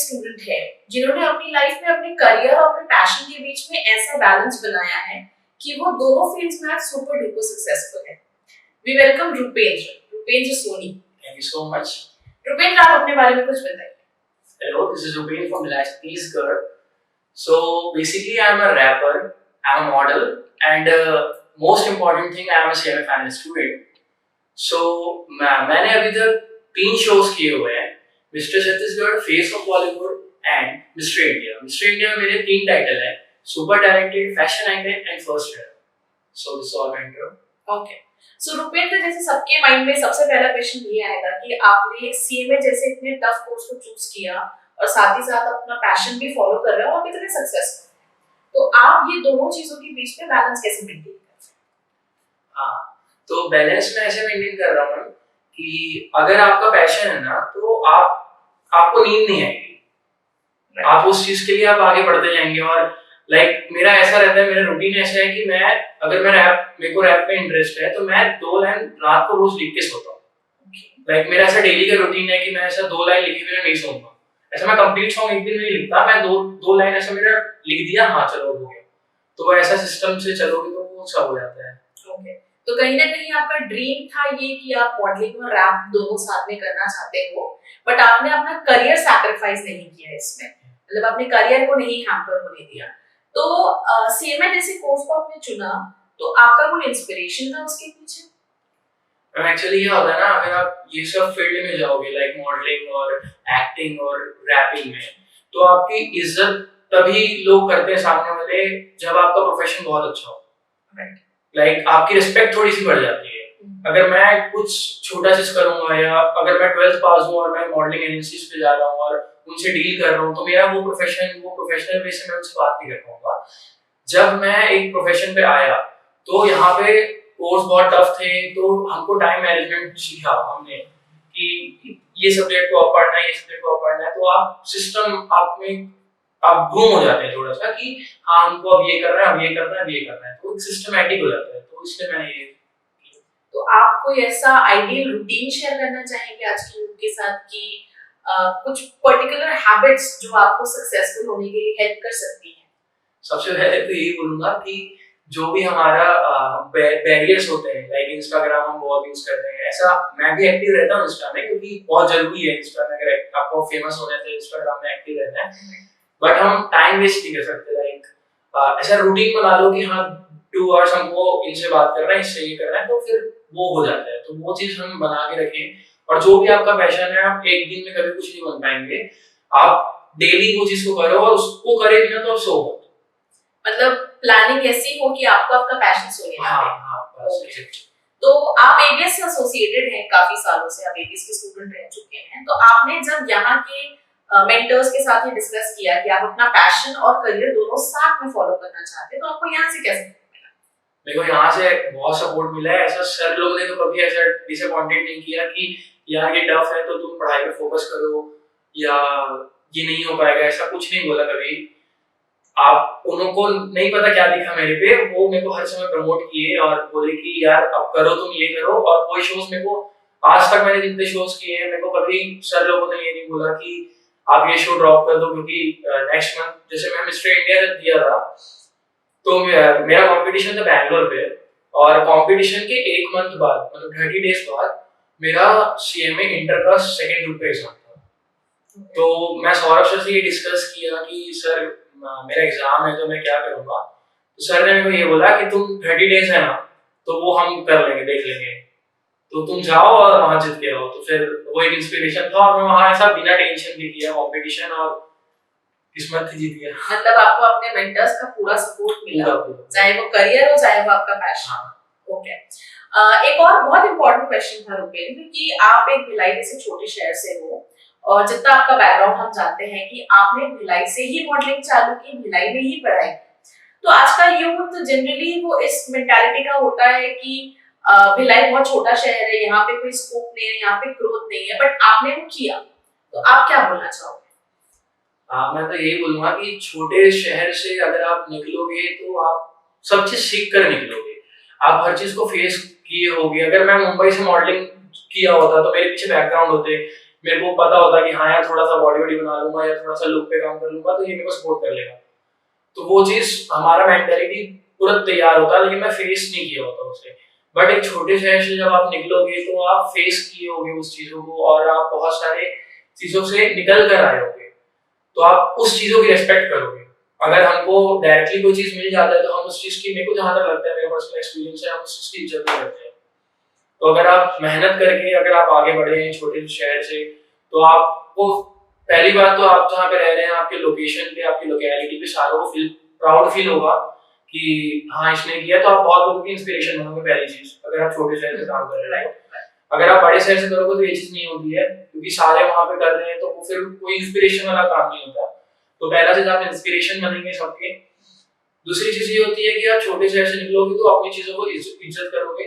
Student हैं जिन्होंने अपनी लाइफ में अपने करियर और अपने पैशन के बीच में ऐसा बैलेंस बनाया है कि वो दोनों फील्ड्स में आज सुपर डुपर सक्सेसफुल है। We welcome Rupendra Soni. Thank you so much. Rupendra, आप अपने बारे में कुछ बताइए। Hello, this is Rupen from Lattice Girl. So basically, I'm a rapper, I'm a model, and most important thing, I'm a CMA final student. So मैंने अभी तक 3 shows किए हुए हैं, Mister Chhattisgarh, face of Bollywood and Mister India. Mister India में मेरे 3 title हैं, super talented, fashion icon and first runner. So this is all my intro. Okay, so Rupendra, जैसे सबके माइंड में सबसे पहला क्वेश्चन ये आएगा कि आपने सीएमए जैसे इतने टफ कोर्स को चूज किया और साथ ही साथ अपना पैशन भी फॉलो कर रहे हो और कितने सक्सेसफुल, तो आप ये दोनों चीजों के बीच में बैलेंस कैसे मेंटेन करते हैं? हाँ, तो बैलेंस में ऐसे मेंटेन कर रहा हूँ कि अगर आपका पैशन है ना, तो आपको नींद नहीं आएगी, आप उस चीज के लिए आप आगे बढ़ते जाएंगे। और मेरा ऐसा रहता है, मेरा रूटीन ऐसा है कि मेरे को रैप में इंटरेस्ट है, तो मैं 2 लाइन रात को रोज लिख के सोता हूँ। मेरा ऐसा डेली का रूटीन है कि मैं ऐसा 2 लाइन लिखे बिना नहीं सोऊंगा। ऐसा मैं कंप्लीट सॉन्ग एक दिन में नहीं लिखता, मैं दो लाइन ऐसा मेरा लिख दिया, हाँ चलो हो गया। तो ऐसा सिस्टम से चलोगे तो वो सब हो जाता है। ओके, तो कहीं ना कहीं आपका ड्रीम था ये कि आप मॉडलिंग और रैप दोनों साथ में करना चाहते हो, बट आपने अपना करियर सैक्रिफाइस नहीं किया इसमें, मतलब अपने करियर को नहीं हैम्पर होने दिया। तो सीएमए जैसे कोर्स को आपने चुना, तो आपका कोई इंस्पिरेशन था उसके पीछे? एक्चुअली ये होता है ना, अगर आप ये सब फील्ड में जाओगे लाइक मॉडलिंग और एक्टिंग और रैपिंग में, तो आपकी इज्जत तभी लोग करते हैं सामने वाले जब आपका प्रोफेशन बहुत अच्छा हो। आपकी रिस्पेक्ट थोड़ी सी बढ़ जाती है। अगर मैं कुछ छोटा चीज करूंगा, या अगर मैं 12th पास हूं और मैं मॉडलिंग एजेंसीज पे जा रहा हूं और उनसे डील कर रहा हूं, तो मेरा वो प्रोफेशनल वे से मैं उनसे बात नहीं कर पाऊंगा। जब मैं एक प्रोफेशन पे आया, तो यहाँ पे कोर्स बहुत टफ थे, तो हमको टाइम मैनेजमेंट सीखा हमने कि ये सब्जेक्ट को आप पढ़ना है, ये सब्जेक्ट को आप पढ़ना है। तो आप सिस्टम आप घूम हो जाते हैं थोड़ा सा कि हाँ, हमको अब ये करना है, अब ये करना है, अब ये करना है, तो एक सिस्टमैटिक हो जाता है। तो इसलिए मैंने ये। तो आप कोई ऐसा आइडियल रूटीन शेयर करना चाहेंगे आज के यूथ के साथ कि कुछ पर्टिकुलर हैबिट्स जो आपको सक्सेसफुल होने के लिए हेल्प कर सकती हैं? सबसे पहले तो यही बोलूंगा कि जो भी हमारा बैरियर्स होते हैं, लाइक इंस्टाग्राम हम बहुत यूज करते हैं, ऐसा मैं भी एक्टिव रहता हूँ इंस्टा में, क्योंकि बहुत जरूरी है इंस्टा में, अगर आपको फेमस होना है तो इंस्टाग्राम में एक्टिव रहना है। बट हम टाइम वेस्ट नहीं कर सकते। ऐसा रूटीन बना लो कि हाँ 2 आवर्स हमको इनसे बात करना है, इससे ये करना है, तो फिर वो हो जाता है। तो वो चीज हम बना के रखें। और जो भी आपका पैशन है, आप एक दिन में कभी कुछ नहीं बन पाएंगे, आप डेली वो चीज को करो, और उसको करे बिना तो आप सो मत। मतलब प्लानिंग ऐसी हो कि आपको आपका पैशन सोने ना दे। हाँ, बस। तो आप एबीएस से एसोसिएटेड हैं काफी सालों से, आप एबीएस के स्टूडेंट रह चुके हैं, तो आपने जब यहाँ के मेंटर्स के साथ ये डिस्कस किया कि आप अपना पैशन और करियर दोनों साथ में फॉलो करना चाहते हैं, तो आपको यहाँ से कैसे मिला? मेरे को यहाँ से बहुत सपोर्ट मिला है। ऐसा सर लोग ने तो कभी ऐसा डिसअपॉइंटेड नहीं किया कि यार ये टफ है तो तुम पढ़ाई पे फोकस करो, या ये नहीं हो पाएगा, ऐसा कुछ नहीं बोला कभी। आप उनको नहीं पता क्या दिखा मेरे पे, वो मेरे को हर समय प्रमोट किए और बोले कि यार अब करो, तुम ये करो। और कोई शोज मेरे को आज तक मैंने जितने शोज किए हैं, मेरे को कभी सर लोगों ने ये नहीं बोला कि आप ये शो ड्रॉप कर दो, क्योंकि नेक्स्ट मंथ जैसे मैं मिस्टर इंडिया जब दिया था, तो मेरा कंपटीशन था बैंगलोर पे, और कंपटीशन के 1 मंथ बाद, मतलब 30 डेज बाद, मेरा सीएमए इंटर का 2nd ग्रुप का एग्जाम था। तो मैं सौरभ सर से ये डिस्कस किया कि सर मेरा एग्जाम है तो मैं क्या करूंगा। तो सर ने मेरे को ये बोला कि तुम 30 डेज है ना, तो वो हम कर लेंगे, देख लेंगे, तो तुम जाओ और वहां जीत के आओ। तो फिर वो एक इंस्पिरेशन था, और मैं वहां ऐसा बिना टेंशन के किया कंपटीशन, और किस्मत से जीत गया। मतलब आपको अपने मेंटर्स का पूरा सपोर्ट मिला, चाहे वो करियर हो चाहे वो आपका पैशन। ओके, एक और बहुत इंपॉर्टेंट क्वेश्चन था रुपेंद्र कि आप एक भिलाई जैसे छोटे शहर से हो, और जितना आपका बैकग्राउंड हम जानते हैं कि आपने भिलाई से ही मॉडलिंग चालू की, भिलाई में ही पढ़ाई। तो आज का यूथ जनरली वो इस मेंटालिटी का होता है कि भिलाई बहुत छोटा शहर है, यहाँ पे कोई स्कोप नहीं है, यहाँ पे ग्रोथ नहीं है, बट आपने वो किया, तो आप क्या बोलना चाहोगे? मैं तो यही बोलूंगा कि छोटे शहर से अगर आप निकलोगे तो आप सब चीज सीख कर निकलोगे, आप हर चीज को फेस किए होगे। अगर मैं मुंबई से मॉडलिंग किया होता तो मेरे पीछे बैकग्राउंड होते मेरे को पता होता कि हाँ यार थोड़ा सा बॉडी वॉडी बना लूंगा या थोड़ा सा लुक पे काम कर लूंगा तो ये मेरे को सपोर्ट कर लेगा। तो वो चीज हमारा मेंटेलिटी तुरंत तैयार होता, लेकिन मैं फेस नहीं किया होता उसे। बट एक छोटे शहर से जब आप निकलोगे तो आप फेस किए होगे उस चीजों को और आप बहुत सारे चीजों से निकल कर आए होगे, तो आप उस चीजों की रेस्पेक्ट करोगे। अगर हमको डायरेक्टली कोई चीज मिल जाता है तो हम उस चीज की, मेरे को जहां तक लगता है, मेरा पर्सनल एक्सपीरियंस है, हम उस चीज की इज्जत नहीं करते हैं। तो अगर आप मेहनत करके अगर आप आगे बढ़े हैं छोटे से शहर से, तो आपको पहली बात तो आप जहाँ पे रह रहे हैं आपके लोकेशन पे, आपकी लोकेलिटी पे सारों को प्राउड फील होगा कि हाँ इसने किया, तो आप बहुत लोगों की इंस्पिरेशन बनोगे पहली चीज, अगर आप छोटे शहर से काम कर रहे हो। अगर आप बड़े शहर से करोगे तो ये चीज नहीं होती है, क्योंकि सारे वहां पे कर रहे हैं तो फिर कोई इंस्पिरेशन वाला काम नहीं होता। तो पहला चीज आप इंस्पिरेशन बनेंगे सबके। दूसरी चीज ये होती है कि आप छोटे शहर से निकलोगे तो अपनी चीजों को इज्जत करोगे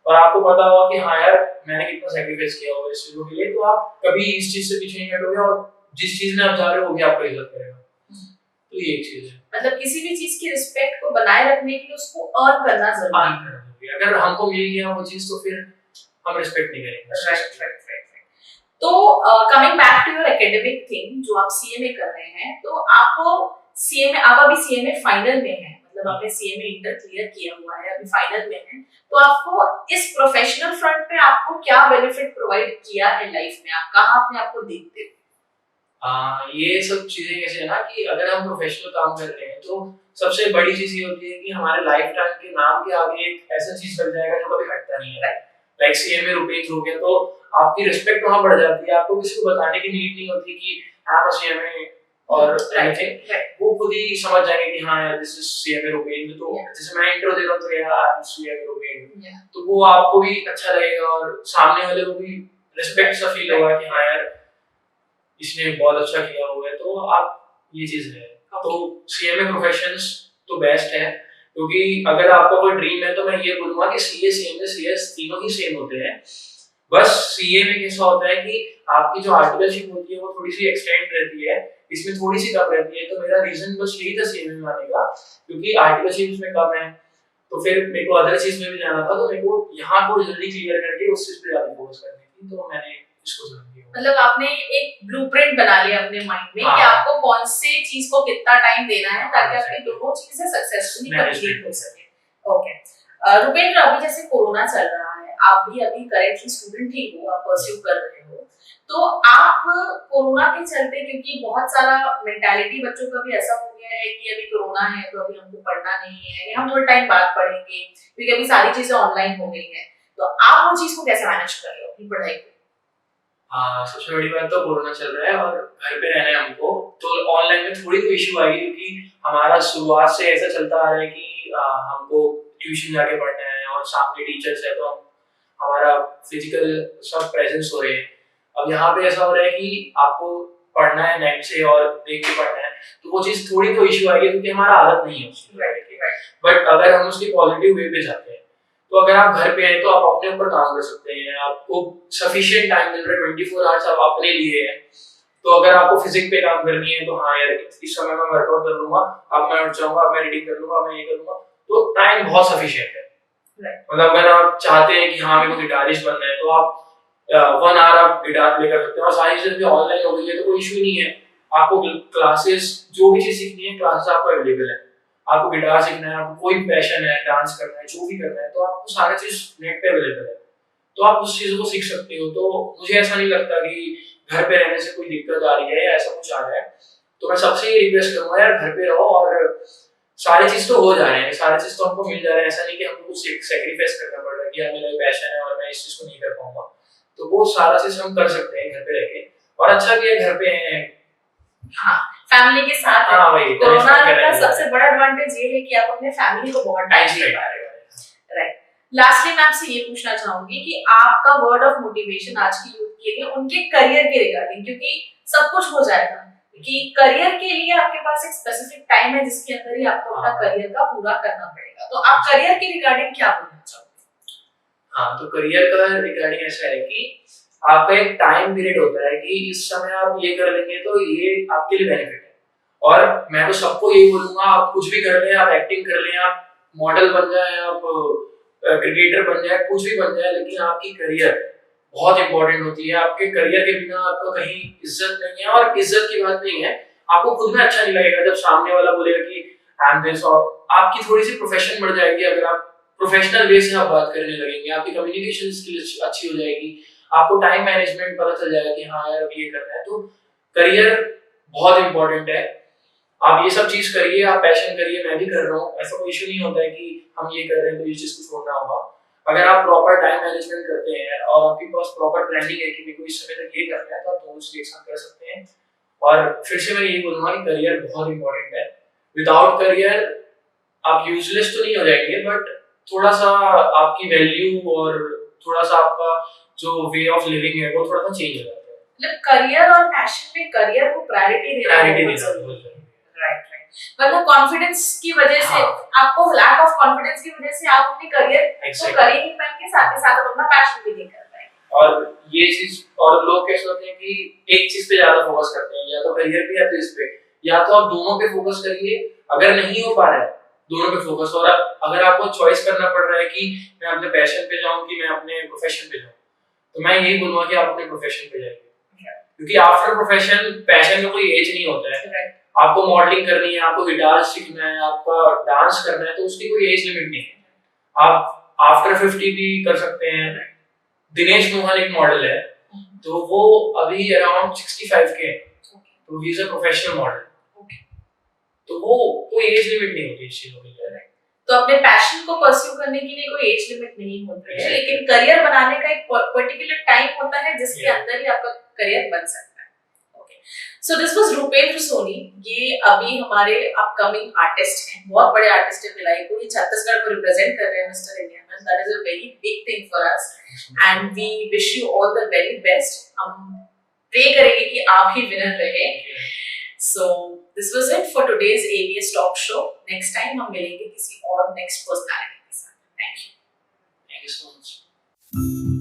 और आपको पता होगा कि हाँ यार मैंने कितना सैक्रिफाइस किया होगा इस चीजों के लिए, तो आप कभी इस चीज से पीछे नहीं हटोगे और जिस चीज में आप जा रहे हो वो भी आपको इज्जत करेगा। तो ये एक चीज है, मतलब किसी भी चीज की रिस्पेक्ट को बनाए रखने के लिए उसको अर्न करना जरूरी है। अगर हमको मिल गया वो चीज तो फिर हम रिस्पेक्ट नहीं करेंगे। राइट। तो coming back to your academic thing, जो आप सीएमए कर रहे हैं, तो आपको सीएमए, आप अभी सीएमए फाइनल में हैं, मतलब आपने सीएमए इंटर क्लियर किया हुआ है, अभी फाइनल में है, तो आपको इस प्रोफेशनल फ्रंट पे आपको क्या बेनिफिट प्रोवाइड किया है लाइफ में, आप कहाँ अपने आप को देखते हो? ये सब चीजें कैसे है ना कि अगर हम प्रोफेशनल काम कर रहे हैं तो सबसे बड़ी चीज ये होती है कि हमारे लाइफ टाइम के नाम के आगे एक ऐसा चीज बन जाएगा जो कभी हटता नहीं है। लाइक सीएमए रुपेश हो गया, तो आपकी रिस्पेक्ट वहां बढ़ जाती है, आपको किसी को बताने की नीड नहीं होती कि आप सीएमए और एनीथिंग, वो खुद ही समझ जाएंगे कि हाँ यार दिस इज सीएमए रुपेश। तो जैसे मैं इंट्रो दे रहा हूं तो यार आई एम सीएमए रुपेश, तो वो आपको भी अच्छा लगेगा और सामने वाले को भी रिस्पेक्ट सा फील होगा कि हाँ यार इसने बहुत अच्छा किया हुआ है। तो आप ये चीज है, तो सीएमए प्रोफेशंस तो बेस्ट है, क्योंकि अगर आपका कोई ड्रीम है तो मैं ये बोलूंगा कि सीए सीएमए सीएस तीनों ही सेम होते हैं। बस सीए में कैसा होता है कि आपकी जो आर्टिकलशिप होती है वो थोड़ी सी एक्सटेंड रहती है, इसमें थोड़ी सी कम रहती है। तो मेरा रीजन बस यही था सीएमए में आने का, क्योंकि आर्टिकलशिप इसमें कम है, तो फिर मेरे को अदर चीज में भी जाना था, तो मेरे को यहाँ को जल्दी क्लियर करके उस चीज पे ज्यादा फोकस करनी थी, तो मैंने इसको चुन लिया। मतलब आपने एक ब्लूप्रिंट बना लिया अपने माइंड में कि आपको कौन से चीज को कितना टाइम देना है ताकि आपकी दोनों चीजें सक्सेसफुली कंप्लीट हो सके। ओके रुपेंद्र, अभी जैसे कोरोना चल रहा है, आप भी अभी करेंटली स्टूडेंट ही हो, आप परस्यू कर रहे हो, तो आप कोरोना के चलते, क्योंकि बहुत सारा मेंटालिटी बच्चों का भी ऐसा हो गया है कि अभी कोरोना है तो अभी हमको पढ़ना नहीं है, हम थोड़ा टाइम बाद पढ़ेंगे क्योंकि अभी सारी चीजें ऑनलाइन हो गई हैं, तो आप वो चीज को कैसे मैनेज कर रहे हो अपनी पढ़ाई को? सबसे बड़ी बात तो कोरोना चल रहा है और घर पे रहना है हमको, तो ऑनलाइन में थोड़ी तो इश्यू आई, क्योंकि हमारा शुरुआत से ऐसा चलता आ रहा है कि हमको ट्यूशन जाके पढ़ना है और सामने टीचर्स है, तो हमारा फिजिकल सब प्रेजेंस हो रहे हैं। अब यहाँ पे ऐसा हो रहा है कि आपको पढ़ना है नेट से और देख के पढ़ना है, तो वो चीज थोड़ी तो इश्यू आई है क्योंकि हमारा आदत नहीं है उसकी। बट अगर हम उसकी पॉजिटिव वे पे जाते हैं, तो अगर आप घर पे हैं तो आप अपने ऊपर काम कर सकते हैं, आपको सफिशिएंट टाइम मिल रहा है, 24 आवर्स आप अपने लिए है। तो अगर आपको फिजिक्स पे काम करनी है तो हाँ यार इस समय मैं वर्कआउट कर लूंगा, अब मैं उठ जाऊंगा, अब मैं रीडिंग कर लूंगा, मैं ये करूंगा, तो टाइम बहुत सफिशिएंट है। मतलब अगर आप चाहते हैं कि हाँ मेरे को गिटारिस्ट बनना है तो आप 1 आवर आप गिटार प्ले कर सकते हैं, और सारी चीजें भी ऑनलाइन हो गई है तो कोई इशू नहीं है। आपको क्लासेस जो भी चीज सीखनी है क्लासेस आपको अवेलेबल है, आपको गिटार सीखना है, आपको कोई पैशन है, डांस करना है, जो भी करना है, तो आपको सारा चीज नेट पे अवेलेबल है, तो आप उस चीजों को सीख सकते हो। तो मुझे ऐसा नहीं लगता कि घर पे रहने से कोई दिक्कत आ रही है या ऐसा कुछ आ रहा है, तो मैं सबसे ये रिक्वेस्ट करूंगा यार घर पे रहो, और सारी चीज तो हो जा रहे हैं, सारी चीज तो हमको मिल जा रहा है, ऐसा नहीं कि हमको कुछ सैक्रिफाइस करना पड़ रहा है कि यार मेरा पैशन है और मैं इस चीज को नहीं कर पाऊंगा, तो वो सारा चीज हम कर सकते हैं घर पे रह के। और अच्छा भी है घर पे हैं, हाँ फैमिली के साथ। हाँ वही कोरोना का सबसे बड़ा एडवांटेज ये है कि आप अपने फैमिली को बहुत टाइम दे पा रहे हो। राइट, लास्टली मैं आपसे ये पूछना चाहूंगी कि आपका वर्ड ऑफ मोटिवेशन आज की यूथ के लिए उनके करियर के रिगार्डिंग, क्योंकि सब कुछ हो जाएगा कि करियर के लिए आपके पास एक स्पेसिफिक टाइम है जिसके अंदर ही आपको अपना करियर का पूरा करना पड़ेगा, तो आप करियर के रिगार्डिंग क्या बोलना चाहोगे? हाँ, तो करियर का रिगार्डिंग ऐसा है कि आपका एक टाइम पीरियड होता है कि इस समय आप ये कर लेंगे तो ये आपके लिए बेनिफिट है, और मैं तो सबको यही बोलूंगा आप कुछ भी कर लें, आप एक्टिंग कर लें, आप मॉडल बन जाए, आप क्रिकेटर बन जाए, कुछ भी बन जाए, लेकिन आपकी करियर बहुत इंपॉर्टेंट होती है। आपके करियर के बिना आपको कहीं इज्जत नहीं है, और इज्जत की बात नहीं है, आपको खुद में अच्छा नहीं लगेगा जब सामने वाला बोलेगा कि आई एम दिस, और आपकी थोड़ी सी प्रोफेशन बढ़ जाएगी अगर आप प्रोफेशनल वे से आप बात करने लगेंगे, आपकी कम्युनिकेशन स्किल्स अच्छी हो जाएगी, आपको टाइम मैनेजमेंट पता चल जाएगा कि हाँ यार अब ये करना है। तो करियर बहुत इंपॉर्टेंट है, आप ये सब चीज करिए, आप पैशन करिए, मैं भी कर रहा हूँ, ऐसा कोई इशू नहीं होता है कि हम ये कर रहे हैं तो ये चीज को छोड़ना होगा। अगर आप प्रॉपर टाइम मैनेजमेंट करते हैं और आपके पास प्रॉपर प्लानिंग है कि मेरे को इस समय तक ये करना है, तो आप दोनों चीज एक साथ कर सकते हैं। और फिर से मैं यही बोलूंगा कि करियर बहुत इंपॉर्टेंट है। विदाउट करियर आप यूजलेस तो नहीं हो जाएंगे, बट थोड़ा सा आपकी वैल्यू और थोड़ा सा आपका जो वे ऑफ लिविंग है वो थोड़ा सा चेंज हो जाता है। मतलब करियर और पैशन में करियर को प्रायोरिटी देना बहुत जरूरी है। राइट राइट, मतलब कॉन्फिडेंस की वजह से, आपको लैक ऑफ कॉन्फिडेंस की वजह से आप अपने करियर को कर ही नहीं पाएंगे, साथ ही साथ आप अपना पैशन भी नहीं कर पाएंगे। और ये चीज, और लोग कैसे होते हैं कि एक चीज पे ज्यादा फोकस करते हैं, या तो करियर पे या तो इस पे, या तो आप दोनों पे फोकस करिए। अगर नहीं हो पा रहा है दोनों पे फोकस, और अगर आपको चॉइस करना पड़ रहा है कि मैं अपने पैशन पे जाऊं कि मैं अपने प्रोफेशन पे जाऊं, तो मैं यही बोलूंगा कि आप अपने प्रोफेशन पे जाइए, क्योंकि आफ्टर प्रोफेशन पैशन में कोई एज नहीं होता है। आपको मॉडलिंग करनी है, आपको गिटार सीखना है, आपका डांस करना है, तो उसकी कोई एज लिमिट नहीं है। आप आफ्टर 50 भी कर सकते हैं। दिनेश मोहन एक मॉडल है, तो वो अभी अराउंड 65 के हैं, तो he is a professional model. तो वो कोई एज लिमिट नहीं होती इस चीजों के लिए। तो अपने पैशन को परस्यू करने के लिए कोई एज लिमिट नहीं होती है, लेकिन करियर बनाने का एक पर्टिकुलर टाइम होता है जिसके अंदर ही आपका करियर बन सकता है। Okay, so this was Rupendra Soni. ये अभी हमारे अपकमिंग आर्टिस्ट हैं, बहुत बड़े आर्टिस्ट हैं भिलाई को, ये छत्तीसगढ़ को रिप्रेजेंट कर रहे हैं मिस्टर इंडिया में। That is a very big thing for us and we wish you all the very best. हम प्रे करेंगे कि आप ही विनर रहे। So this was it for today's ABS Talk Show. Next time हम मिलेंगे किसी और नेक्स्ट पर्सनालिटी के साथ। Thank you. Thank you so much.